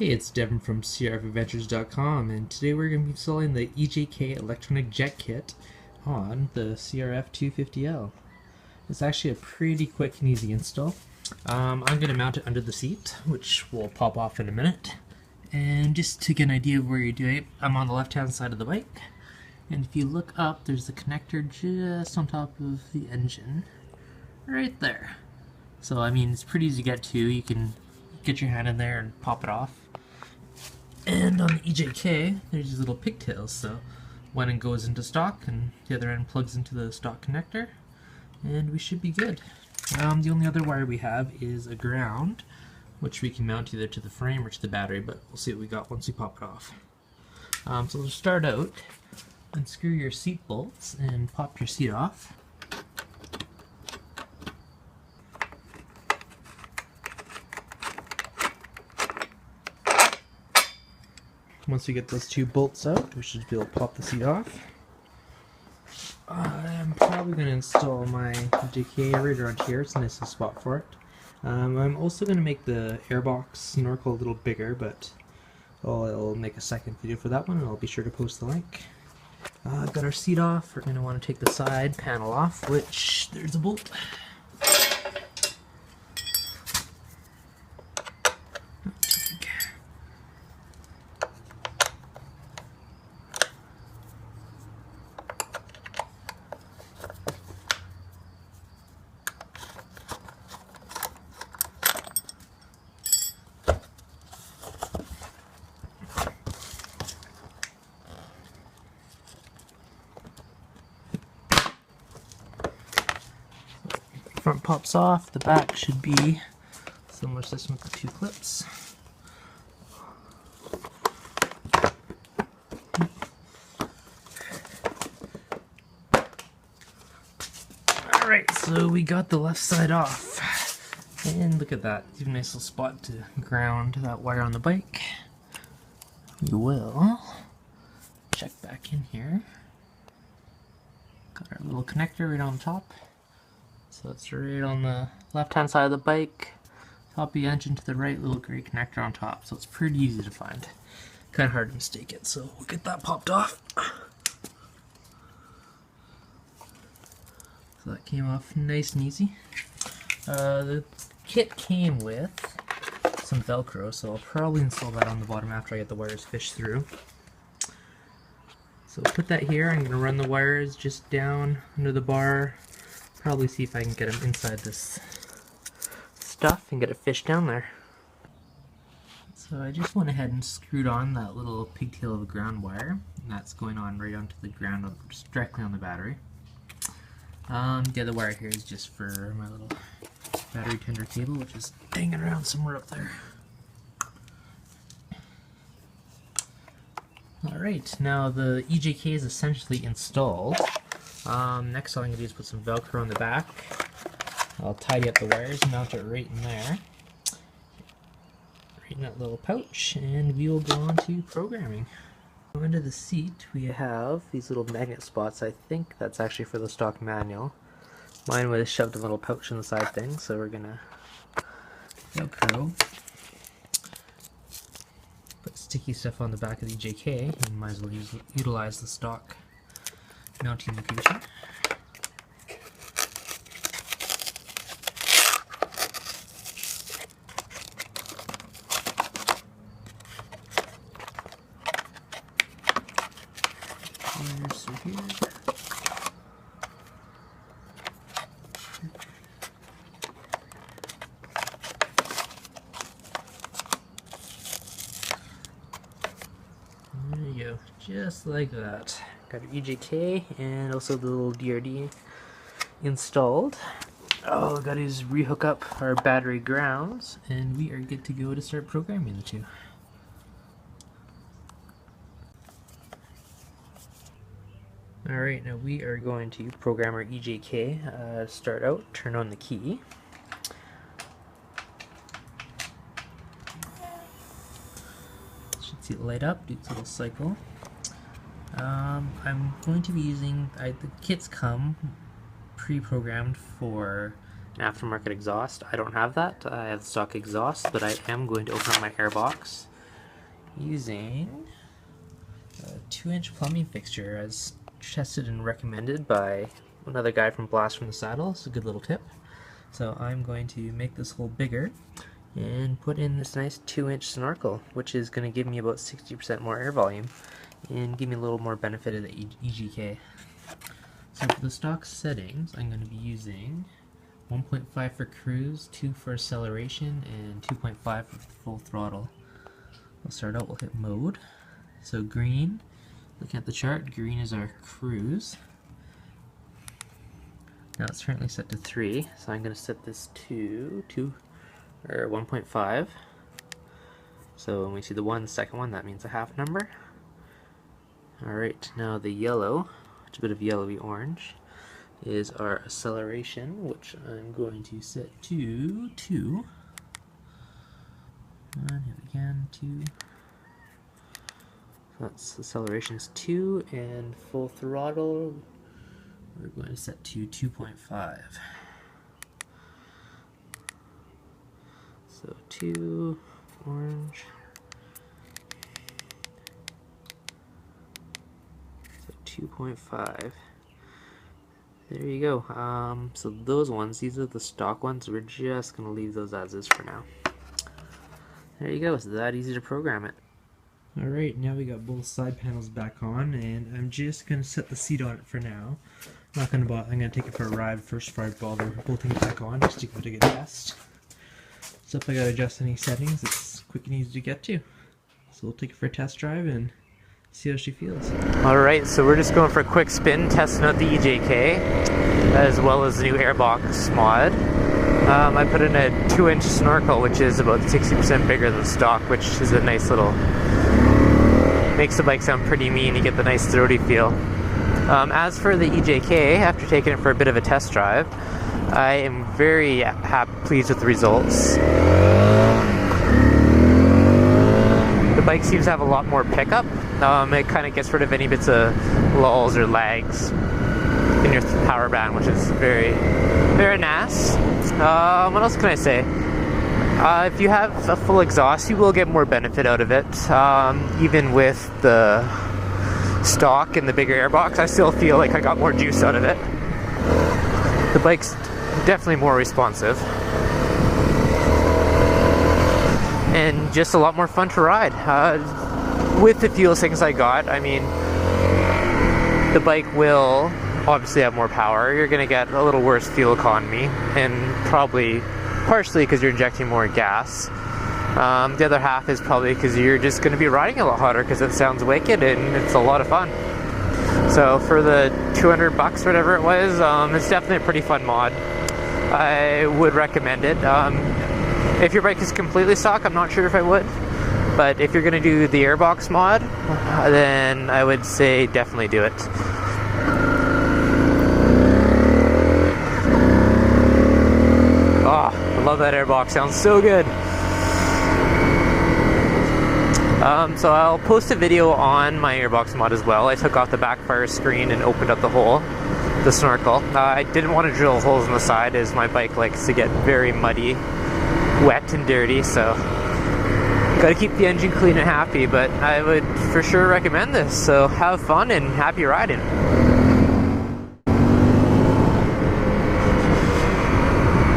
Hey, it's Devin from CRFAdventures.com, and today we're going to be installing the EJK electronic jet kit on the CRF250L. It's actually a pretty quick and easy install. I'm going to mount it under the seat, which will pop off in a minute. And just to get an idea of where you're doing it, I'm on the left-hand side of the bike. And if you look up, there's the connector just on top of the engine, right there. So, I mean, it's pretty easy to get to. You can get your hand in there and pop it off. And on the EJK, there's these little pigtails, so one end goes into stock and the other end plugs into the stock connector, and we should be good. The only other wire we have is a ground, which we can mount either to the frame or to the battery, but we'll see what we got once we pop it off. So to start out, unscrew your seat bolts and pop your seat off. Once we get those two bolts out, we should be able to pop the seat off. I'm probably going to install my EJK right around here. It's a nice little spot for it. I'm also going to make the airbox snorkel a little bigger, but I'll make a second video for that one, and I'll be sure to post the link. Got our seat off. We're going to want to take the side panel off, which there's a bolt. Front pops off, the back should be similar system with the two clips. Alright, so we got the left side off. And look at that, you have a nice little spot to ground that wire on the bike. We will check back in here. Got our little connector right on top. So it's right on the left-hand side of the bike, top of the engine to the right, little gray connector on top. So it's pretty easy to find. Kind of hard to mistake it, so we'll get that popped off. So that came off nice and easy. The kit came with some Velcro, so I'll probably install that on the bottom after I get the wires fished through. So put that here. I'm going to run the wires just down under the bar. Probably see if I can get them inside this stuff and get it fished down there. So I just went ahead and screwed on that little pigtail of a ground wire, and that's going on right onto the ground, just directly on the battery. The other wire here is just for my little battery tender cable, which is hanging around somewhere up there. Alright, now the EJK is essentially installed. Next all I'm going to do is put some Velcro on the back. I'll tidy up the wires, mount it right in there. Right in that little pouch, and we will go on to programming. Under the seat we have these little magnet spots. I think that's actually for the stock manual. Mine was shoved in a little pouch in the side thing, so we're going to Velcro. Put sticky stuff on the back of the EJK, and might as well utilize the stock mounting location. Wires through here. There you go, just like that. Got our EJK and also the little DRD installed. All I gotta do is rehook up our battery grounds, and we are good to go to start programming the two. Alright, now we are going to program our EJK. Start out, turn on the key. Should see it light up, do its little cycle. I'm going to be using, the kits come pre-programmed for an aftermarket exhaust. I don't have that. I have stock exhaust, but I am going to open up my airbox using a 2-inch plumbing fixture as tested and recommended by another guy from Blast from the Saddle. It's a good little tip. So I'm going to make this hole bigger and put in this nice 2-inch snorkel, which is going to give me about 60% more air volume and give me a little more benefit of the EJK. So for the stock settings, I'm going to be using 1.5 for cruise, 2 for acceleration, and 2.5 for full throttle. We'll start out, we'll hit mode. So green, looking at the chart, green is our cruise. Now it's currently set to 3, so I'm going to set this to 1.5. So when we see the second one, that means a half number. Alright, now the yellow, it's a bit of yellowy orange, is our acceleration, which I'm going to set to 2. And hit again, 2. So that's acceleration's 2, and full throttle we're going to set to 2.5. So 2, orange. So 2.5. There you go. So those ones, these are the stock ones. We're just going to leave those as is for now. There you go. It's that easy to program it. Alright, now we got both side panels back on, and I'm just going to set the seat on it for now. I'm not going to bother. I'm going to take it for a ride first before I bother bolting it back on, just to give it a good test. So if I got to adjust any settings, it's quick and easy to get to. So we'll take it for a test drive and see how she feels. Alright, so we're just going for a quick spin, testing out the EJK, as well as the new airbox mod. I put in a 2-inch snorkel, which is about 60% bigger than stock, which is a nice little, makes the bike sound pretty mean. You get the nice throaty feel. As for the EJK, after taking it for a bit of a test drive, I am very pleased with the results. The bike seems to have a lot more pickup. It kind of gets rid of any bits of lulls or lags in your power band, which is very, very nice. What else can I say? If you have a full exhaust, you will get more benefit out of it. Even with the stock and the bigger airbox, I still feel like I got more juice out of it. The bike's definitely more responsive and just a lot more fun to ride. With the fuel things I got, I mean, the bike will obviously have more power. You're going to get a little worse fuel economy, and probably partially because you're injecting more gas. The other half is probably because you're just going to be riding a lot harder because it sounds wicked and it's a lot of fun. So for the $200 whatever it was, it's definitely a pretty fun mod. I would recommend it. If your bike is completely stock, I'm not sure if I would, but if you're going to do the airbox mod, then I would say definitely do it. Oh, I love that airbox, sounds so good. So I'll post a video on my airbox mod as well. I took off the backfire screen and opened up the hole, the snorkel. I didn't want to drill holes in the side as my bike likes to get very muddy, wet and dirty, so gotta keep the engine clean and happy, but I would for sure recommend this. So have fun and happy riding.